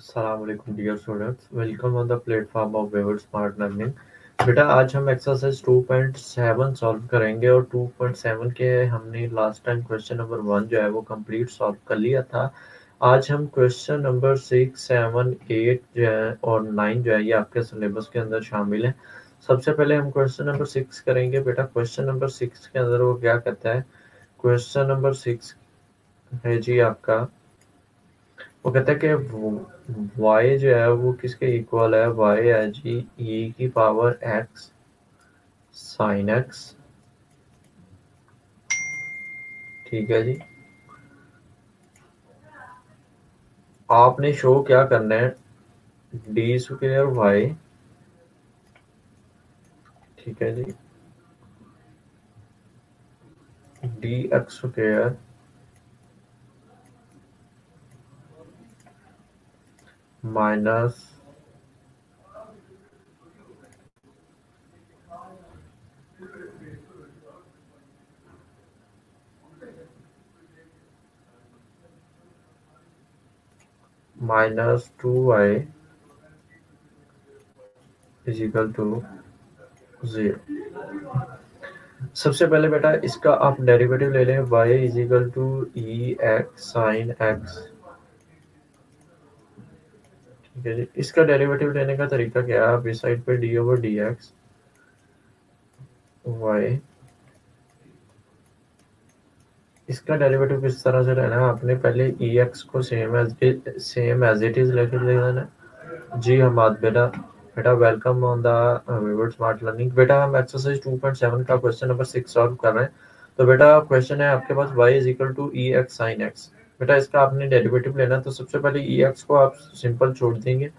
अस्सलामुअलैकुम dear students, welcome on the platform of Weaver smart learning. बेटा आज हम एक्सरसाइज 2.7 सॉल्व करेंगे और 2.7 के हमने लास्ट टाइम क्वेश्चन नंबर 1 जो है वो कंप्लीट सॉल्व कर लिया था। आज हम क्वेश्चन नंबर 6, 7, 8 जो है और 9 जो है ये आपके सिलेबस के अंदर शामिल है। सबसे पहले हम क्वेश्चन नंबर 6 करेंगे। बेटा क्वेश्चन नंबर 6 के अंदर वो क्या कहता है? क्वेश्चन नंबर 6 है जी आपका, वो कहता है कि y जो है वो किसके इक्वल है? y है जी e की पावर x साइन x। ठीक है जी, आपने शो क्या करना है? डी स्क्वायर वाई, ठीक है जी, d x square minus -2y is equal to 0। सबसे पहले बेटा इसका आप डेरिवेटिव ले लें, y is equal to e x sine x. ठीक है जी, इसका डेरिवेटिव लेने का तरीका क्या है? आप इस साइड पे d over d x y, इसका डेरिवेटिव किस तरह से लेना है? आपने पहले ई एक्स को सेम एज इट इज लेके ले लेना है जी। हम बात बेटा बेटा welcome on the Weaver smart learning. बेटा हम एक्सरसाइज 2.7 का क्वेश्चन नंबर 6 सॉल्व कर रहे हैं। तो बेटा क्वेश्चन है आपके पास y is equal to e x sine x. बेटा इसका आपने डेरिवेटिव लेना है, तो सबसे पहले ई एक्स को आप सिंपल छोड़ देंगे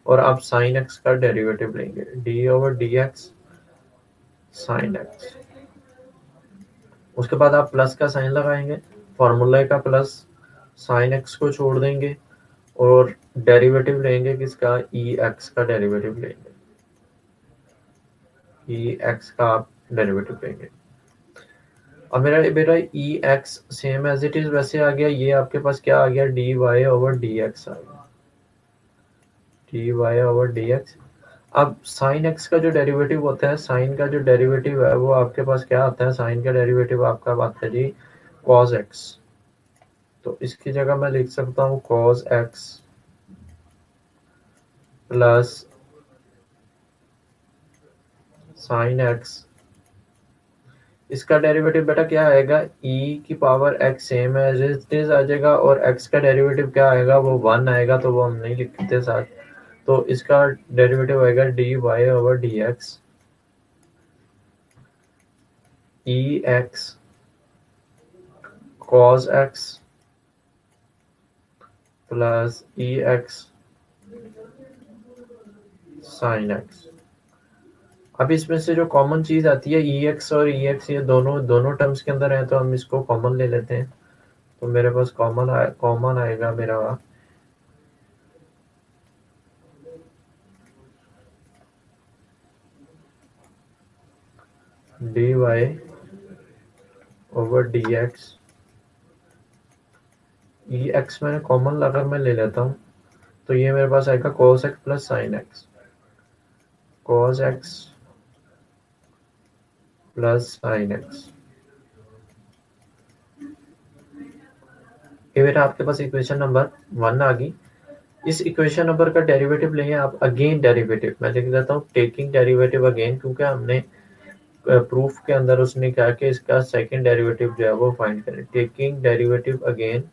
और आप साइन एक्स का डेरिवेटिव लेंगे, D over d x sine x. उसके बाद आप प्लस का साइन लगाएंगे, फॉर्मूला का प्लस, साइन एक्स को छोड़ देंगे और डेरिवेटिव लेंगे किसका? ई एक्स का डेरिवेटिव लेंगे, ई एक्स का आप डेरिवेटिव लेंगे। अब मेरा बेटा e x same as it is वैसे आ गया, ये आपके पास क्या आ गया? D y over d x आ गया, d y over d x. अब साइन एक्स का जो डेरिवेटिव होता है, साइन का जो डेरिवेटिव है वो आपके पास क्या आता है? साइन का डेरिवेटिव आपका आता है जी कॉस एक्स। तो इसकी जगह मैं लिख सकता हूँ cos x plus sine x. इसका डेरिवेटिव बेटा क्या आएगा? e की power x same as it is आ जाएगा और x का डेरिवेटिव क्या आएगा? वो 1 आएगा, तो वो हम नहीं लिखते साथ। तो इसका डेरिवेटिव आएगा d y over d x e x cos x plus e x sine x. अब इसमें से जो कॉमन चीज आती है ई एक्स और ई एक्स, ये दोनों दोनों टर्म्स के अंदर है, तो हम इसको कॉमन ले लेते हैं। तो मेरे पास कॉमन आएगा मेरा d y over d x e x मैंने कॉमन अगर मैं ले लेता हूँ तो ये मेरे पास आएगा cos x plus sine x, cos x plus sine x. ये बेटा आपके पास इक्वेशन नंबर 1 आ गई। इस इक्वेशन नंबर का डेरिवेटिव लेंगे आप, अगेन डेरिवेटिव मैं लिख देता हूँ टेकिंग डेरिवेटिव अगेन, क्योंकि हमने प्रूफ के अंदर उसने कहा कि इसका सेकंड डेरिवेटिव जो है वो फाइंड करें। टेकिंग डेरिवेटिव अगेन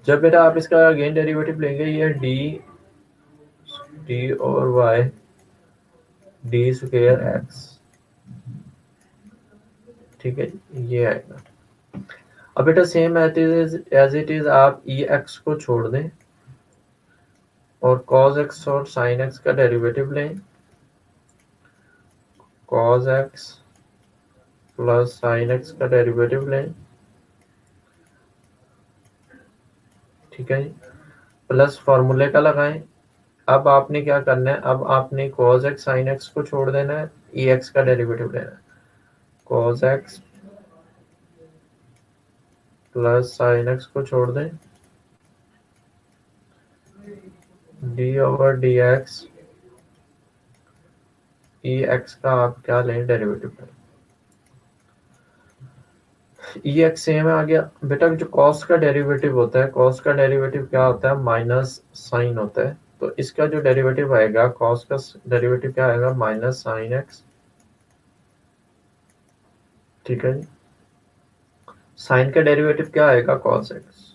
जब बेटा आप इसका अगेन डेरिवेटिव लेंगे, ये डी और वाई डी स्क्वायर एक्स, ठीक है ये आएगा। अब बेटा सेम एज इट इज आप ई एक्स को छोड़ दें और cos x और sin x का डेरिवेटिव लें, cos x plus sin x का डेरिवेटिव लें, ठीक है जी, प्लस फॉर्मूले का लगाएं अब आपने क्या करना है, अब आपने cos x sin x को छोड़ देना है, ex का डेरिवेटिव लेना है। cos x plus sin x को छोड़ दें, d over d x, e x का आप क्या लें, डेरिवेटिव लें। ई एक्स सेम आ गया बेटा। जो कॉस का डेरिवेटिव होता है, कॉस का डेरिवेटिव क्या होता है, माइनस साइन होता है। तो इसका जो डेरिवेटिव आएगा, कॉस का डेरिवेटिव क्या आएगा, माइनस साइन एक्स। ठीक है जी। साइन का डेरिवेटिव क्या आएगा, कॉस एक्स,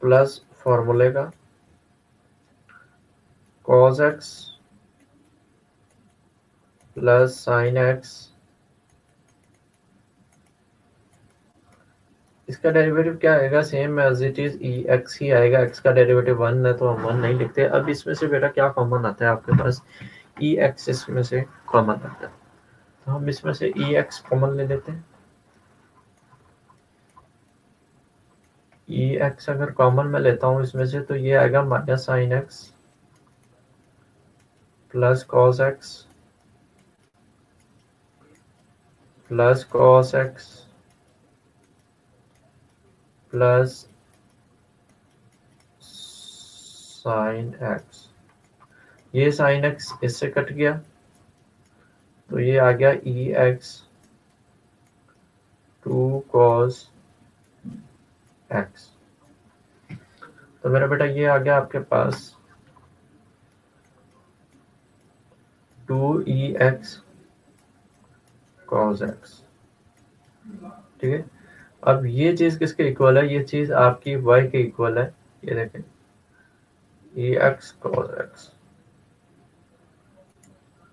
प्लस फॉर्मूले का cos x plus sine x. इसका डेरिवेटिव क्या आएगा, same as it is, e x ही आएगा। एक्स का डेरिवेटिव 1 है तो हम 1 नहीं लिखते। अब इसमें से बेटा क्या कॉमन आता है आपके पास, ई एक्स इसमें से कॉमन आता है, तो हम इसमें से ई एक्स कॉमन ले लेते हैं। ई एक्स अगर कॉमन में लेता हूँ इसमें से, तो ये आएगा minus sine x plus cos x plus cos x plus sine x. ये साइन एक्स इससे कट गया, तो ये आ गया e x two cos x. तो मेरा बेटा ये आ गया आपके पास two e x cos x. ठीक है। अब ये चीज किसके इक्वल है, ये चीज आपकी y के इक्वल है। ये देखें, ई एक्स कॉस एक्स।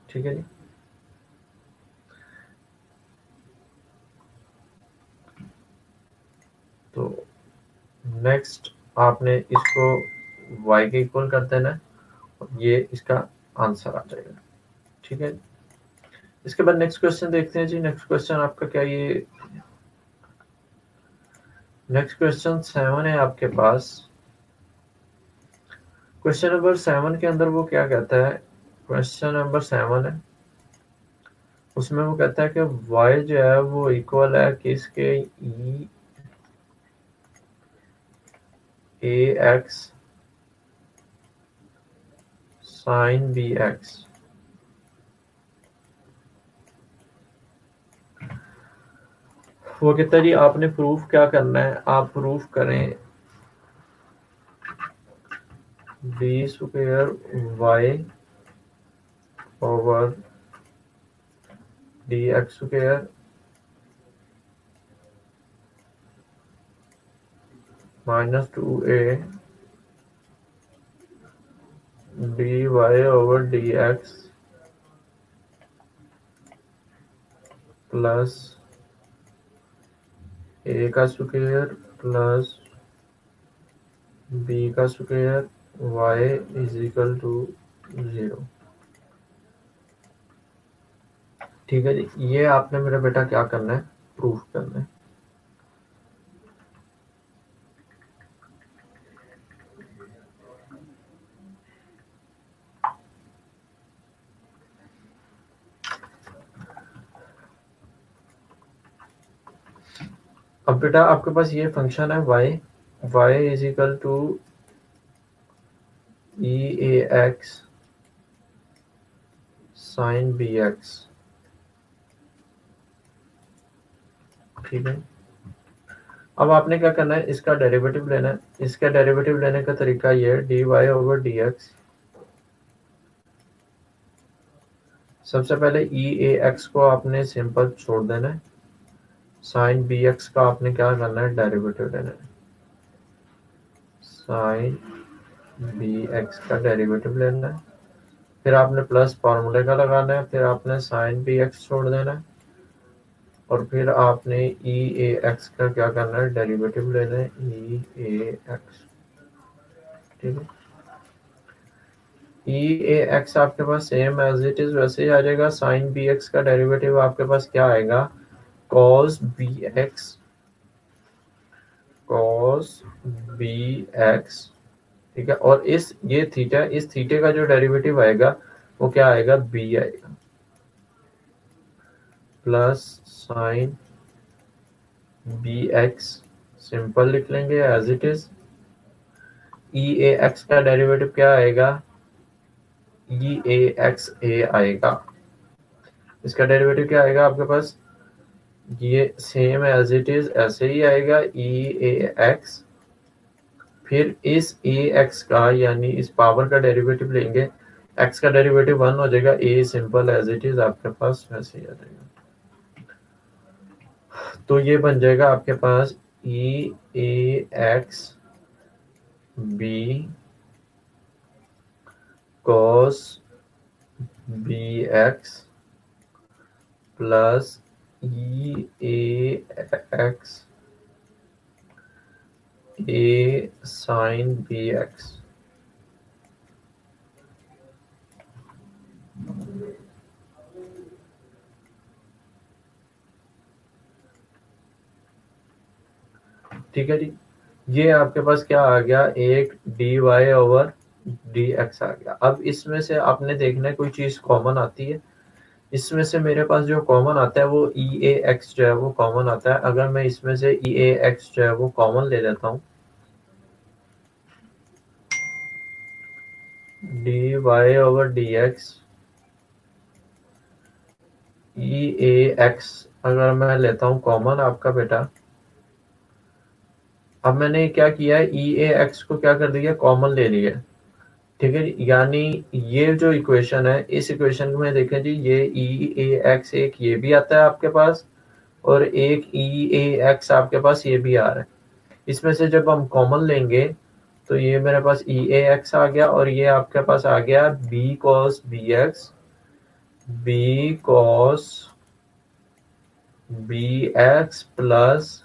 ठीक है जी। तो नेक्स्ट आपने इसको y के इक्वल कर देना है, और ये इसका आंसर आ जाएगा। ठीक है। इसके बाद नेक्स्ट क्वेश्चन देखते हैं जी। नेक्स्ट क्वेश्चन आपका क्या, ये नेक्स्ट क्वेश्चन 7 है आपके पास। क्वेश्चन नंबर 7 के अंदर वो क्या कहता है, क्वेश्चन नंबर 7 है, उसमें वो कहता है कि y जो है वो इक्वल है किसके, ई a x sine b x. वो कहता है जी आपने प्रूफ क्या करना है, आप प्रूफ करें b square y over d x square minus 2a d y over d x plus a का स्क्वायर प्लस बी का square y is equal to 0। ठीक है जी। ये आपने मेरा बेटा क्या करना है, प्रूफ करना है। अब बेटा आपके पास ये फंक्शन है y is equal to e a x sine b x. ठीक है। अब आपने क्या करना है, इसका डेरिवेटिव लेना है। इसका डेरिवेटिव लेने का तरीका ये है, d y over d x. सबसे पहले ई ए एक्स को आपने सिंपल छोड़ देना है, साइन बी एक्स का आपने क्या करना है, डेरिवेटिव लेना है। साइन बी एक्स का डेरिवेटिव लेना है, फिर आपने प्लस फॉर्मूले का लगाना है, फिर आपने साइन बी एक्स छोड़ देना है, और फिर आपने ई ए एक्स का क्या करना है, डेरिवेटिव लेना है, ई ए एक्स। ठीक है। ई ए एक्स आपके पास सेम एज इट इज वैसे ही आ जाएगा। साइन बी एक्स का डेरिवेटिव आपके पास क्या आएगा, cos b x, cos b x ठीक है। और ये थीटा, इस थीटे का जो डेरिवेटिव आएगा वो क्या आएगा, बी आएगा, plus sine b x, simple लिख लेंगे as it is. E a x का डेरिवेटिव क्या आएगा, ई ए एक्स ए आएगा। इसका डेरिवेटिव क्या आएगा आपके पास, ये सेम एज इट इज ऐसे ही आएगा, ई ए एक्स, फिर इस ए एक्स का यानी इस पावर का डेरिवेटिव लेंगे, एक्स का डेरिवेटिव 1 हो जाएगा, a simple as it is आपके पास वैसे ही आ जाएगा। तो ये बन जाएगा आपके पास e a x b cos b x plus e a x a sine b x. ठीक है जी, ये आपके पास क्या आ गया, एक d y over d x आ गया। अब इसमें से आपने देखना है कोई चीज कॉमन आती है, इसमें से मेरे पास जो कॉमन आता है वो ई ए एक्स जो है वो कॉमन आता है। अगर मैं इसमें से ई ए एक्स जो है वो कॉमन ले लेता हूँ, d y over d x e a x अगर मैं लेता हूँ कॉमन आपका बेटा, अब मैंने क्या किया है, ई ए एक्स को क्या कर दिया, कॉमन ले लिया। ठीक है, यानी ये जो इक्वेशन है, इस इक्वेशन में देखें जी, ये ई ए एक्स एक ये भी आता है आपके पास, और एक ई ए एक्स आपके पास ये भी आ रहा है। इसमें से जब हम कॉमन लेंगे तो ये मेरे पास ई ए एक्स आ गया, और ये आपके पास आ गया b cos b x, b cos b x plus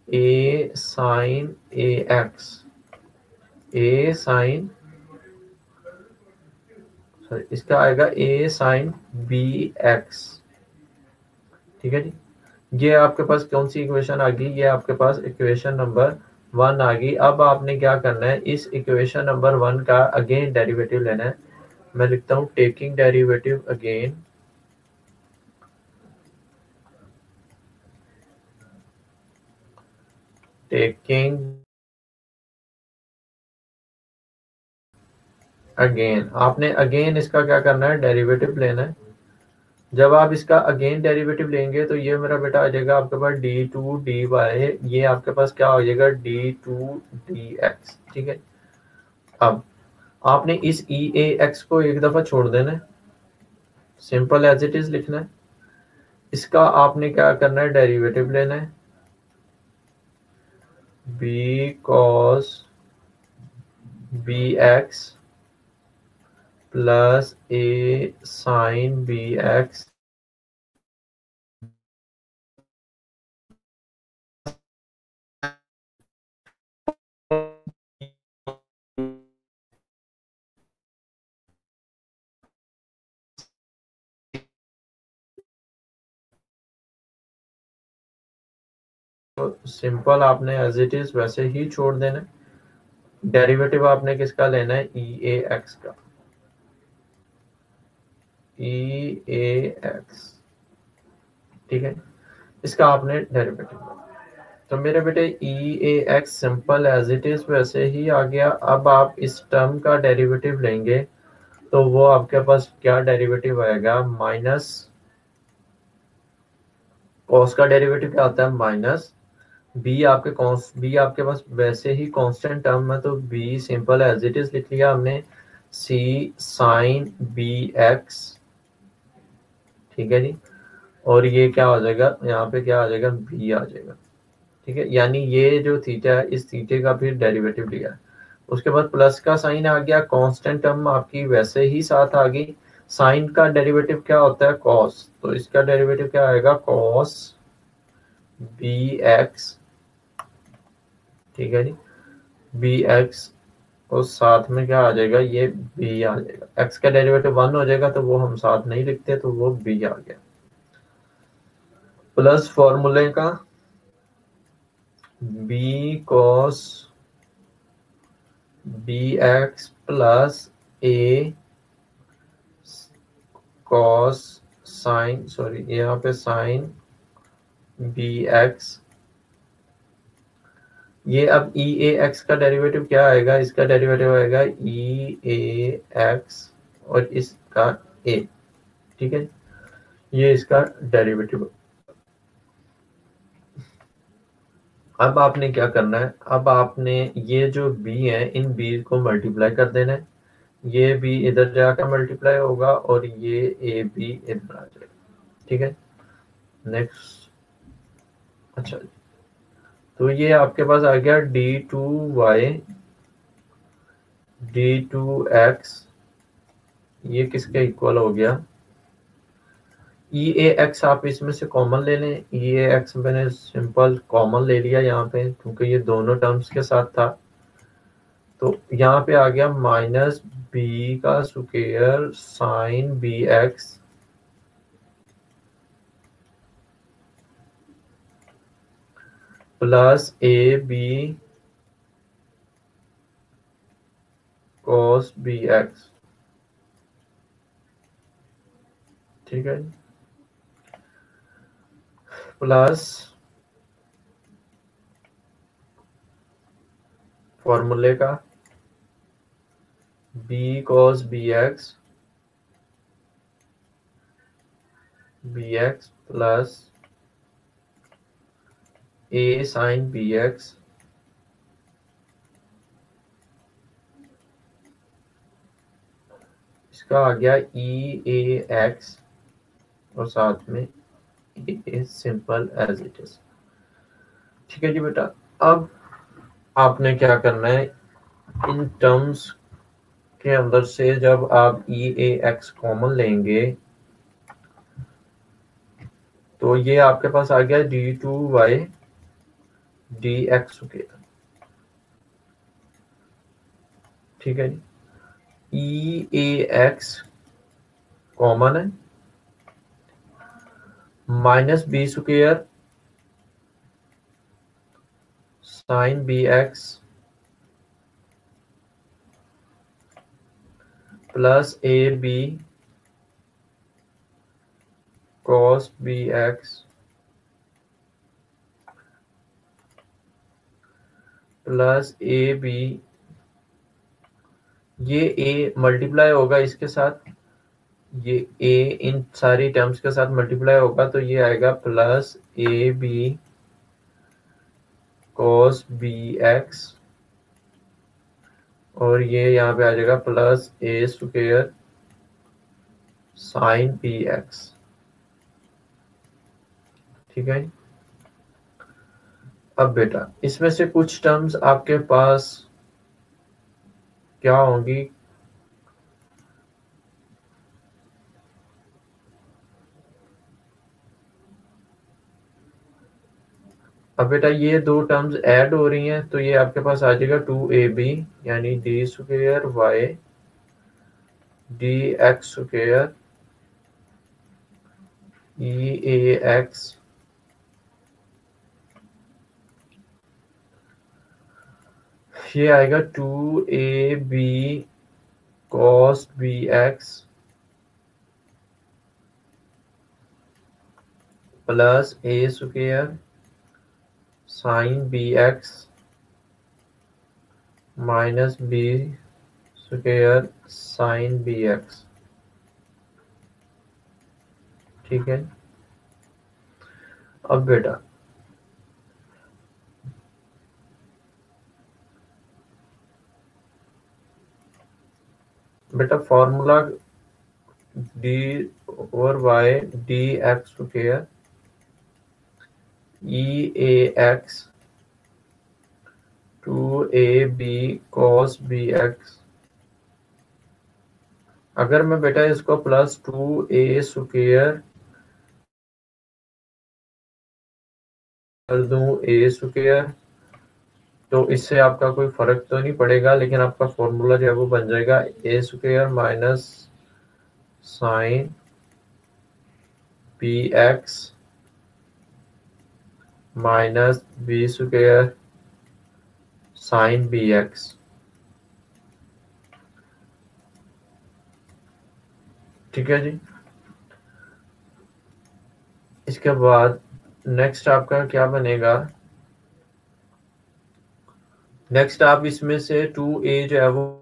a sine a x, a sine, sorry इसका आएगा ए साइन बी एक्स। ठीक है जी, ये आपके पास कौन सी इक्वेशन आ गई, ये आपके पास इक्वेशन नंबर 1 आ गई। अब आपने क्या करना है, इस इक्वेशन नंबर 1 का अगेन डेरिवेटिव लेना है। मैं लिखता हूँ taking derivative again, taking again, आपने अगेन इसका क्या करना है, डेरिवेटिव लेना है। जब आप इसका अगेन डेरिवेटिव लेंगे तो ये मेरा बेटा आ जाएगा आपके पास डी टू डी वाई, ये आपके पास क्या हो जाएगा, डी टू डी एक्स। ठीक है, अब आपने इस ई ए एक्स को एक दफा छोड़ देना है, सिंपल एज इट इज लिखना है। इसका आपने क्या करना है, डेरिवेटिव लेना है, b cos b x plus a sine b x, simple आपने एज इट इज वैसे ही छोड़ देना है। डेरिवेटिव आपने किसका लेना है, ई ए एक्स का, ई ए एक्स। ठीक है, इसका आपने डेरिवेटिव लेना। तो मेरे बेटे e a x simple as it is वैसे ही आ गया। अब आप इस टर्म का डेरिवेटिव लेंगे तो वो आपके पास क्या डेरिवेटिव आएगा, माइनस कॉस का डेरिवेटिव क्या होता है, माइनस बी, आपके कॉस बी आपके पास वैसे ही कांस्टेंट टर्म है तो b simple as it is लिख लिया हमने, सी साइन बी एक्स। ठीक है जी, और ये क्या हो जाएगा, यहाँ पे क्या आ जाएगा, बी आ जाएगा। ठीक है, यानी ये जो थीटा है इस थीटे का फिर डेरिवेटिव लिया है। उसके बाद प्लस का साइन आ गया, कांस्टेंट टर्म आपकी वैसे ही साथ आ गई। साइन का डेरिवेटिव क्या होता है, कॉस, तो इसका डेरिवेटिव क्या आएगा, कॉस बी एक्स। ठीक है जी, बी एक्स, और साथ में क्या आ जाएगा, ये बी आ जाएगा। एक्स का डेरिवेटिव 1 हो जाएगा तो वो हम साथ नहीं लिखते, तो वो बी आ गया, प्लस फॉर्मूले का b cos b x plus a cos sine, sorry यहाँ पे साइन बी एक्स। ये अब ई ए एक्स का डेरिवेटिव क्या आएगा, इसका डेरिवेटिव आएगा ई ए एक्स और इसका ए। ठीक है, ये इसका डेरिवेटिव। अब आपने क्या करना है, अब आपने ये जो b है इन b को मल्टीप्लाई कर देना है। ये b इधर जाकर मल्टीप्लाई होगा और ये ए बी इधर आ जाएगा। ठीक है, नेक्स्ट। अच्छा, तो ये आपके पास आ गया d2y d2x, ये किसके इक्वल हो गया, ई ए एक्स आप इसमें से कॉमन ले लें। ई ए एक्स मैंने सिंपल कॉमन ले लिया यहाँ पे क्योंकि ये दोनों टर्म्स के साथ था। तो यहाँ पे आ गया माइनस बी का square sine b x plus a b cos b x. ठीक है, प्लस फॉर्मूले का b cos b x plus a sine b x इसका आ गया ई ए एक्स और साथ में a simple as it is. ठीक है जी बेटा, अब आपने क्या करना है, इन टर्म्स के अंदर से जब आप ई ए एक्स कॉमन लेंगे तो ये आपके पास आ गया d2y dx स्क्वायर। ठीक है जी, ई ए एक्स कॉमन है, minus b square sine b x plus a b cos b x plus a b, ये ए मल्टीप्लाई होगा इसके साथ, ये ए इन सारी टर्म्स के साथ मल्टीप्लाई होगा तो ये आएगा plus a b cos b x और ये यहाँ पे आ जाएगा plus a square sine b x. ठीक है, अब बेटा इसमें से कुछ टर्म्स आपके पास क्या होंगी, अब बेटा ये दो टर्म्स ऐड हो रही हैं तो ये आपके पास आ जाएगा 2ab यानी d square y d x square e a x ये आएगा 2ab cos b x plus a square sine b x minus b square sine b x. ठीक है, अब बेटा formula d over y d x square e a x 2ab cos bx। अगर मैं बेटा इसको प्लस 2a स्क्वायर कर दूं a स्क्वायर तो इससे आपका कोई फर्क तो नहीं पड़ेगा, लेकिन आपका फॉर्मूला जो है वो बन जाएगा a square minus sine b x minus b square sine b x. ठीक है जी। इसके बाद नेक्स्ट आपका क्या बनेगा, नेक्स्ट आप इसमें से 2a जो है वो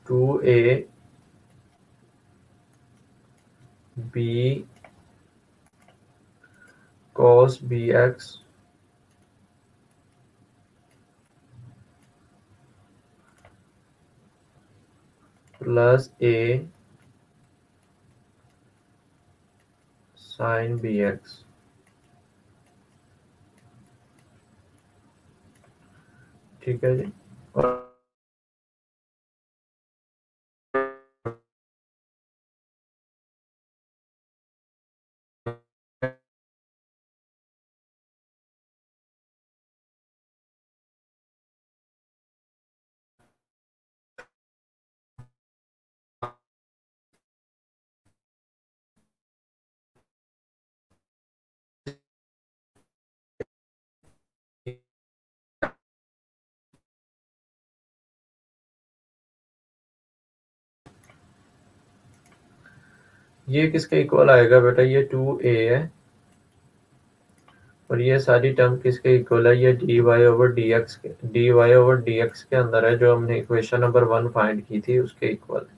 2a b cos bx plus a sin bx। ठीक है जी। और ये किसके इक्वल आएगा बेटा, ये 2a है, और ये सारी टर्म किसके इक्वल है, ये dy ओवर dx के अंदर है, जो हमने इक्वेशन नंबर 1 फाइंड की थी उसके इक्वल है।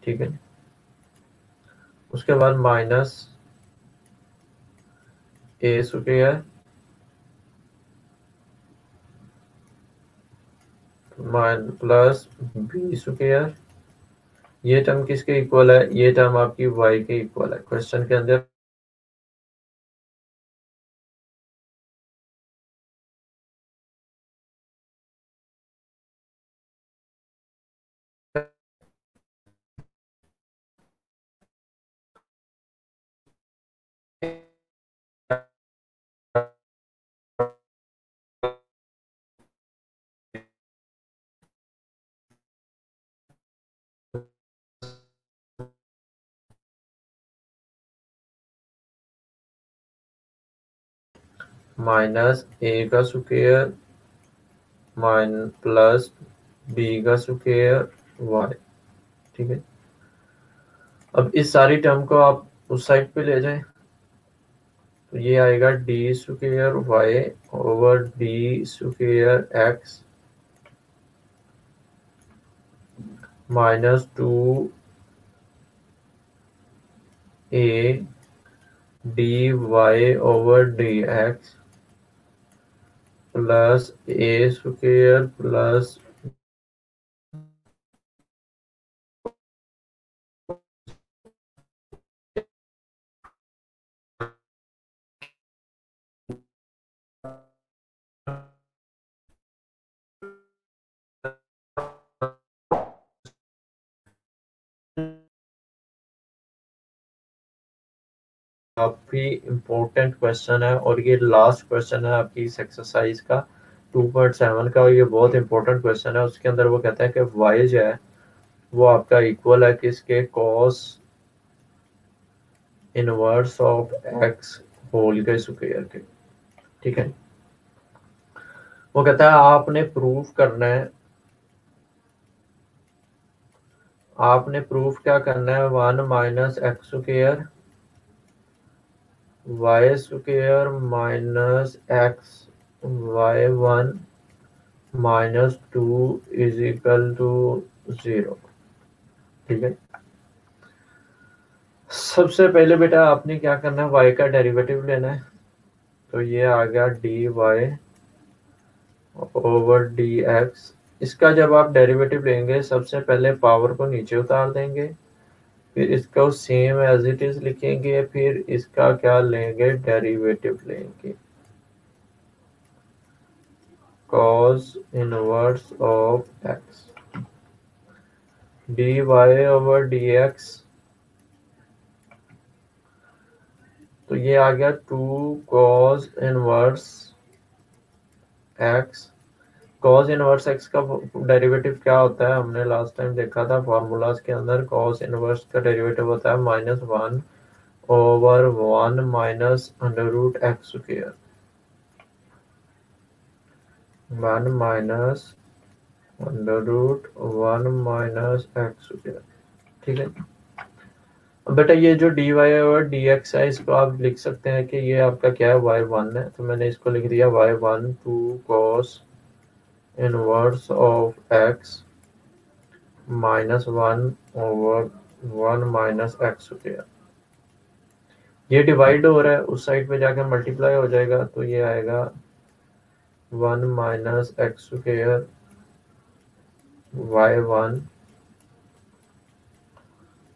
ठीक है। उसके बाद minus a square plus b square, ये टर्म किसके इक्वल है, ये टर्म आपकी y के इक्वल है क्वेश्चन के अंदर। माइनस a का स्क्वायर प्लस b का स्क्वायर y। ठीक है। अब इस सारी टर्म को आप उस साइड पे ले जाएं, तो ये आएगा d square y over d square x minus 2a d y over d x plus a square plus काफी इम्पोर्टेंट क्वेश्चन है, और ये लास्ट क्वेश्चन है आपकी इस एक्सरसाइज का 2.7 का, और ये बहुत इंपॉर्टेंट क्वेश्चन है। उसके अंदर वो कहता है कि y जो है वो आपका इक्वल है किसके, cos inverse of x whole के स्क्वायर के। ठीक है। वो कहता है आपने प्रूफ करना है, आपने प्रूफ क्या करना है, 1 minus x square y square minus x y 1 minus 2 is equal to 0। ठीक है। सबसे पहले बेटा आपने क्या करना है, y का डेरिवेटिव लेना है, तो ये आ गया d y over d x. इसका जब आप डेरिवेटिव लेंगे सबसे पहले पावर को नीचे उतार देंगे, फिर इसको सेम एज इट इज लिखेंगे, फिर इसका क्या लेंगे, डेरिवेटिव लेंगे, cos inverse of x। D y over d x, तो ये आ गया 2 cos inverse x. cos inverse x का डेरिवेटिव क्या होता है, हमने लास्ट टाइम देखा था फॉर्मूलाज के अंदर। cos इनवर्स का डेरिवेटिव होता है -1 over 1 minus under root x square, 1 minus under root 1 minus x square. ठीक है, अब बेटा ये जो डी वाई और डी एक्स है, इसको आप लिख सकते हैं कि ये आपका क्या है, y1 है, तो मैंने इसको लिख दिया y1 2 cos inverse of x -1 over 1 minus x square. ये डिवाइड हो रहा है, उस साइड पे जाकर मल्टीप्लाई हो जाएगा, तो ये आएगा 1 minus x square y1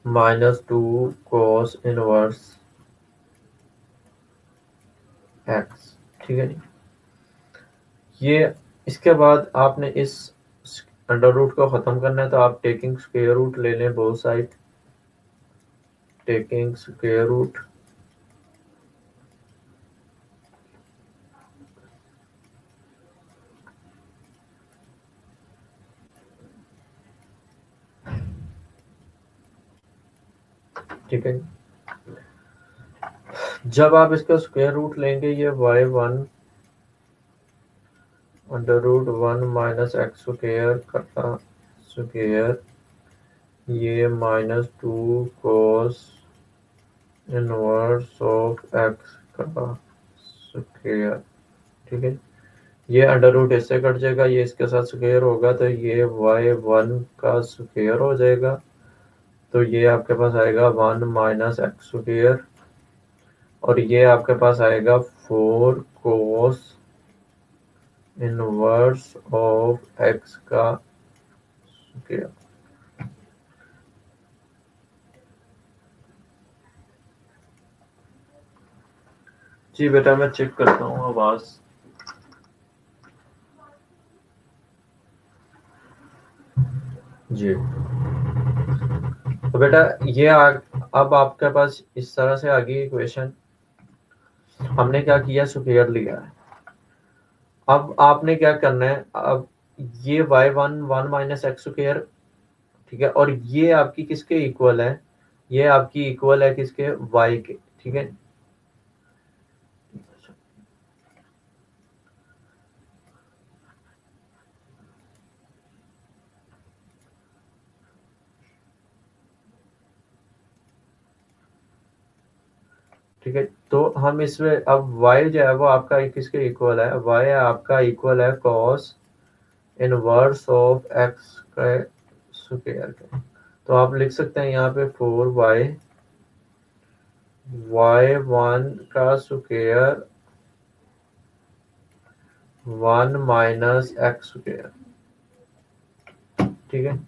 -2 cos inverse x. ठीक है जी, ये इसके बाद आपने इस अंडर रूट को ख़त्म करना है, तो आप टेकिंग स्क्वायर रूट ले लें both side, taking square root, ठीक है। जब आप इसका स्क्वायर रूट लेंगे, ये y1 under root 1 minus x square का स्क्वायर, ये -2 cos इनवर्स ऑफ एक्स का स्क्वायर। ठीक है, ये अंडर रूट इससे कट जाएगा, ये इसके साथ स्क्वायर होगा, तो ये y1 का स्क्वायर हो जाएगा, तो ये आपके पास आएगा 1 माइनस एक्स स्क्वायर, और ये आपके पास आएगा 4 cos इनवर्स ऑफ एक्स का स्क्वायर। जी बेटा, मैं चेक करता हूँ आवाज। जी, तो बेटा ये अब आपके पास इस तरह से आ गई इक्वेशन। हमने क्या किया, स्क्वायर लिया है। अब आपने क्या करना है, अब ये y1 1 माइनस एक्स स्क्वायर, ठीक है, और ये आपकी किसके इक्वल है, ये आपकी इक्वल है किसके, y के। ठीक है, ठीक है, तो हम इसमें अब y जो है वो आपका किसके इक्वल है, y आपका इक्वल है cos इनवर्स ऑफ एक्स का स्क्वायर के। तो आप लिख सकते हैं यहाँ पे 4y y1 का स्क्वायर 1 माइनस एक्स स्क्वायर। ठीक है,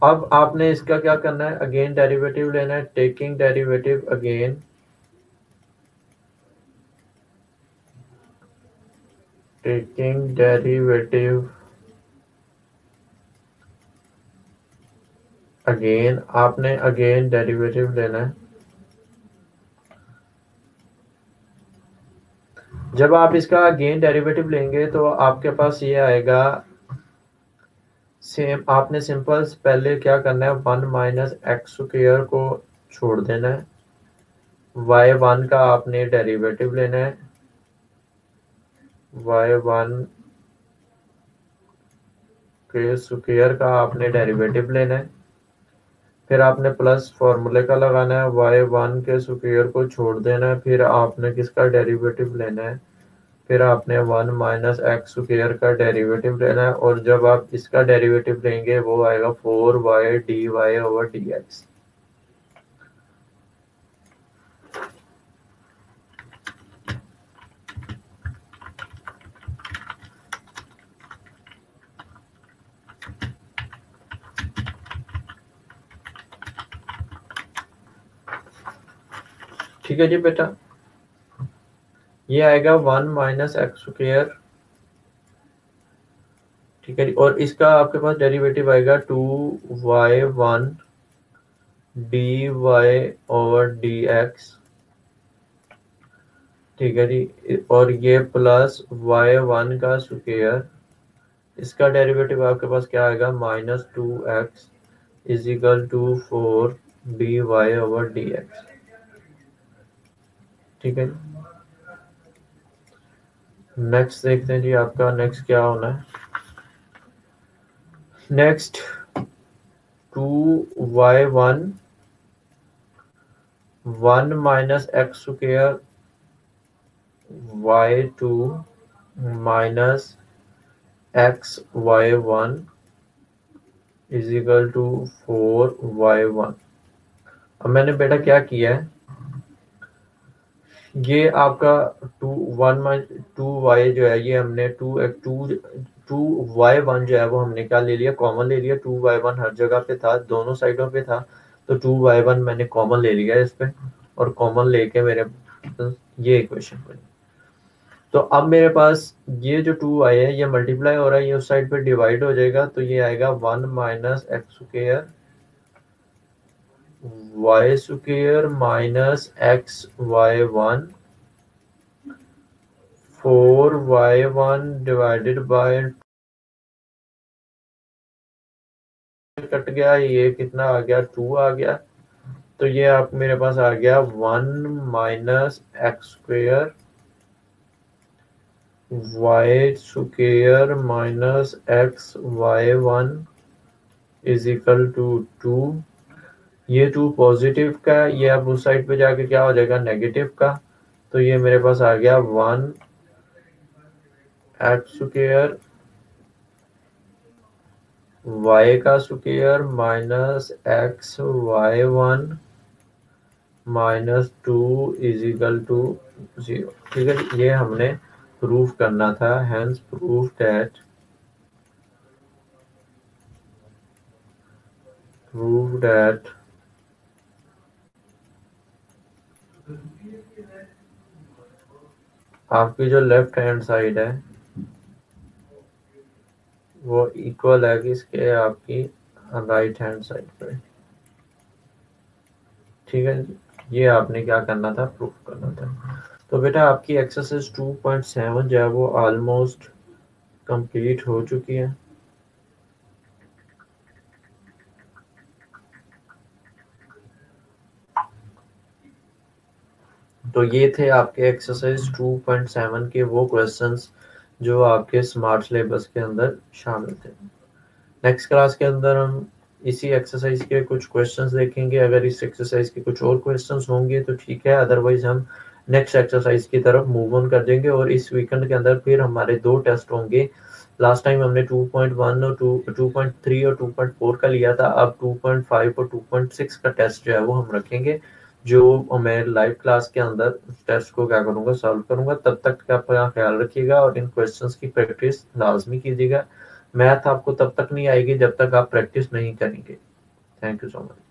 अब आपने इसका क्या करना है, अगेन डेरिवेटिव लेना है, taking derivative again, taking derivative again, आपने अगेन डेरिवेटिव लेना है। जब आप इसका अगेन डेरिवेटिव लेंगे तो आपके पास ये आएगा, सेम आपने सिंपल पहले क्या करना है, 1 माइनस एक्स स्क्वायर को छोड़ देना है, y1 का आपने डेरिवेटिव लेना है, y1 के स्क्वायर का आपने डेरिवेटिव लेना है, फिर आपने प्लस फॉर्मूले का लगाना है, y1 के स्क्वायर को छोड़ देना है, फिर आपने किसका डेरिवेटिव लेना है, फिर आपने 1 माइनस एक्स स्क्वायर का डेरिवेटिव लेना है, और जब आप इसका डेरिवेटिव लेंगे वो आएगा 4y dy ओवर dx। ठीक है जी बेटा, ये आएगा 1 माइनस एक्स स्क्वायर। ठीक है जी। और इसका आपके पास डेरिवेटिव आएगा 2y1 dy ओवर dx, ठीक है जी। और ये प्लस y1 का स्क्वायर, इसका डेरिवेटिव आपके पास क्या आएगा, -2x is equal to 4 dy over dx, ठीक है। नेक्स्ट देखते हैं जी, आपका नेक्स्ट क्या होना है। Next 2y1 1 minus x square y2 minus x y1 is equal to 4y1। अब मैंने बेटा क्या किया है, ये आपका 2y जो है, ये हमने 2y1 जो है वो हमने क्या ले लिया, कॉमन ले लिया। 2y1 हर जगह पे था, दोनों साइडों पे था, तो 2y1 मैंने कॉमन ले लिया इस पे, और कॉमन लेके मेरे ये इक्वेशन बनी। तो अब मेरे पास ये जो 2y है ये मल्टीप्लाई हो रहा है, ये उस साइड पे डिवाइड हो जाएगा, तो ये आएगा 1 minus x square y square minus x y1 4y1 divided by, cut गया, ये कितना आ गया, 2 आ गया। तो ये आप मेरे पास आ गया 1 minus x square y square minus x y1 is equal to 2। ये 2 पॉजिटिव का, ये अब उस साइड पे जाके क्या हो जाएगा, नेगेटिव का। तो ये मेरे पास आ गया 1 एक्स स्क्वायर y का square minus x y1 -2 is equal to 0, ठीक है। ये हमने प्रूफ करना था, हेंस प्रूफ दैट आपकी जो लेफ्ट हैंड साइड है वो इक्वल है किसके, आपकी राइट हैंड साइड पे, ठीक है। ये आपने क्या करना था, प्रूफ करना था। तो बेटा आपकी एक्सरसाइज 2.7 जो है वो ऑलमोस्ट कंप्लीट हो चुकी है। तो ये थे आपके एक्सरसाइज 2.7 के वो क्वेश्चंस जो आपके स्मार्ट सिलेबस के अंदर शामिल थे। नेक्स्ट क्लास के अंदर हम इसी एक्सरसाइज के कुछ क्वेश्चंस देखेंगे। अगर इस एक्सरसाइज के कुछ और क्वेश्चंस होंगे तो ठीक है, अदरवाइज हम नेक्स्ट एक्सरसाइज की तरफ मूव ऑन कर देंगे। और इस वीकेंड के अंदर फिर हमारे 2 टेस्ट होंगे। लास्ट टाइम हमने 2.1 और 2.3 और 2.4 का लिया था, अब 2.5 और 2.6 का टेस्ट जो है वो हम रखेंगे, जो मैं लाइव क्लास के अंदर टेस्ट को क्या करूंगा, सॉल्व करूंगा। तब तक आप अपना ख्याल रखिएगा और इन क्वेश्चंस की प्रैक्टिस लाजमी कीजिएगा। मैथ आपको तब तक नहीं आएगी जब तक आप प्रैक्टिस नहीं करेंगे। Thank you so much.